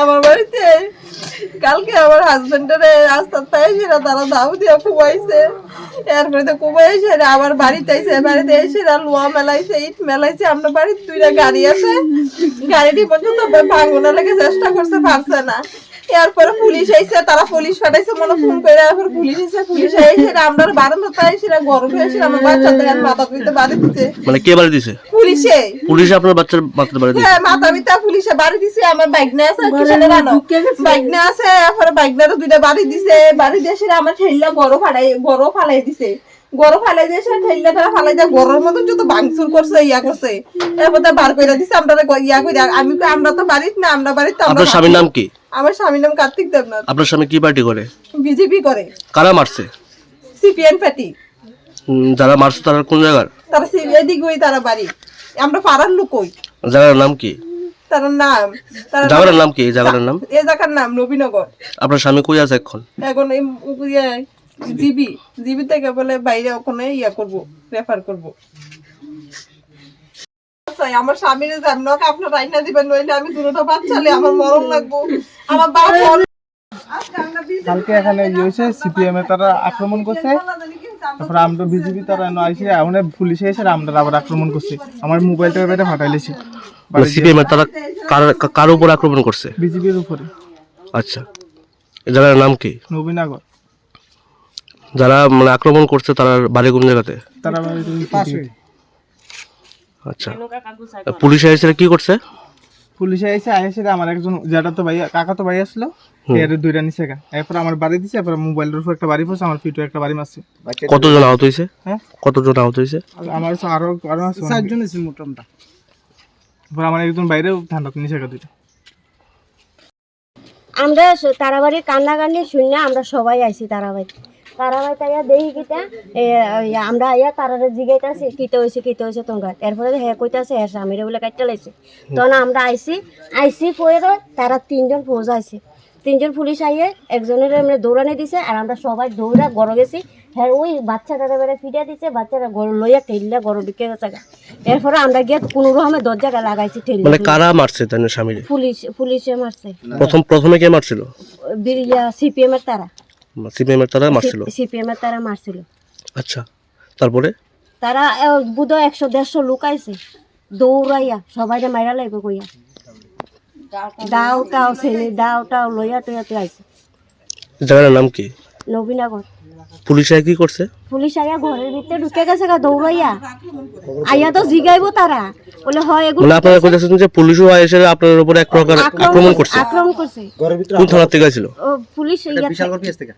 আমার বাড়িতে কালকে আমার হাজবেন্ডের রাস্তা পাইছে না, তারা দাও দিয়ে কুবাইছে। এরপরে তো কুবাইছে আমার বাড়িতে আইসে, বাড়িতে এসে লোয়া মেলাইছে, ইট মেলাইছে। আমরা বাড়িতে দুইটা গাড়ি আছে, গাড়িটি পর্যন্ত ভাঙানোর লাগে চেষ্টা করছে, পারছে না। এরপরে পুলিশ আইসে, তারা পুলিশ পাঠাইছে মনে ফোন করে। এরপর পুলিশ এসে, পুলিশ আইসে আমরা বারান্দাতে আইসি না, গরম হয়েছিল আমার বাচ্চাদের মাথা পিতে বাড়ি দিতে। মানে কে বাড়ি দিছে? পুলিশে। পুলিশে আপনার বাচ্চার মাথা বাড়ি দিছে? হ্যাঁ, মাথা পিতা পুলিশে বাড়ি দিছে। আমার বাইকনা আছে, কিসের আনো বাইকনা আছে। এরপরে বাইকনারও দুইটা বাড়ি দিছে। বাড়ি দিয়ে আমার ঠেললা গরো ফালাই দিছে। গরো ফালাই দিয়ে ঠেললা তারা ফালাই দিয়ে গরুর মতন যত ভাঙচুর করছে, ইয়া করছে। এরপর বার করে দিছে। আমরা ইয়া করে আমরা তো বাড়িতে না, আমরা বাড়িতে। আপনার স্বামীর নাম কি? আমার স্বামীর নাম কার্তিক দেবনাথ। আপনার স্বামী কি পার্টি করে? বিজেপি করে। কারা মারছে? CPM party. যারা মারছে তারা কোন জায়গার? তারা এদিকে, তারা বাড়ি। আমরা পাড়ার লোক। জায়গার নাম কি? তার নাম জায়গার নাম কি? এই জায়গার নাম? এই জায়গার নাম নবীনগর। আপনার স্বামী কই আছে এখন? এখন জিবি থেকে বলে বাইরে ওখানে ইয়া করবো, রেফার করবো। আমার স্বামীর আপনার রাইনা দিবেন, নইলে আমি দুটো বাচ্চালে আমার মরণ লাগবো। আমার বাবা কালকে এখানে সিপিএম এ তারা আক্রমণ করছে, তারপরে আমরা বিজেপি তারা আইসে আমরা পুলিশে এসে আমরা আবার আক্রমণ করছে। আমার মোবাইলটা বেটা ফাটাইলেছি। সিপিএম এর তারা কার উপর আক্রমণ করছে? বিজেপির উপরে। আচ্ছা, এই জায়গার নাম কি? নবীনগর। যারা মানে আক্রমণ করছে তারা বাড়ি কোন জায়গাতে? তারা পাশে। আচ্ছা, পুলিশ এসে কি করছে? পুলিশে এসে আমার একজন যেটা তো ভাই কাকা তো ভাই আসলো, এর দুইটা নিচে গা। এরপর আমার বাড়ি দিছে, এরপর মোবাইলের উপর একটা বাড়ি পড়ছে, আমার পিঠে একটা বাড়ি মারছে। কতজন আহত হয়েছে? হ্যাঁ, কতজন আহত হয়েছে? আমার আরো আছে 4 জন আছে মোটামুটি। এরপর আমার একজন বাইরেও ঠান্ডা নিচে গা দুইটা। আমরা তারাবাড়ির কান্নাকান্দি শুনে আমরা সবাই আইছি তারাবাড়ি তাইয়া দেখি কিতা আমরা আইয়া তারারে জিগাইতেছি কিতে হয়েছে তোমরা। এরপরে হ্যাঁ কইতাছে হ্যাঁ স্বামীরে বলে কাটতে লাইছে। তখন আমরা আইসি পরে তারা 3 জন ফৌজ আইছে। 3 জন পুলিশ আইয়ে একজনের আমরা দৌড়ানি দিছে, আর আমরা সবাই দৌড়া গড় গেছি। হ্যাঁ ওই বাচ্চাটা বেড়ে ফিটা দিছে, বাচ্চারা গড় লইয়া ঠেললা গড় ঢুকে গেছে। এরপরে আমরা গিয়ে কোনো রকমের দরজাটা লাগাইছি ঠেললা। মানে কারা মারছে তার স্বামীরে? পুলিশে মারছে। প্রথমে কে মারছিল? সিপিএম এর তারা। সিপিএম এর তারা মারছিল? সিপিএম এর তারা মারছিল। আচ্ছা, তারপরে তারা বুধ 100-150 লোক আইছে দৌড়াইয়া সবাই মাইরা লাগবে কইয়া দাওটাও ছেলে দাওটাও লইয়া টইয়া আইছে। জায়গার নাম কি? নবীনগর। পুলিশ কি করছে? পুলিশ আইয়া ঘরের ভিতরে ঢুকে গেছে দৌড়াইয়া। আইয়া তো জিগাইবো তারা বলে হয় এগুলো। মানে আপনারা কইতেছেন যে পুলিশও এসে আপনাদের উপর এক প্রকার আক্রমণ করছে? আক্রমণ করছে। কোন থানা থেকে ছিল? পুলিশ বিশালগড় পিএস থেকে।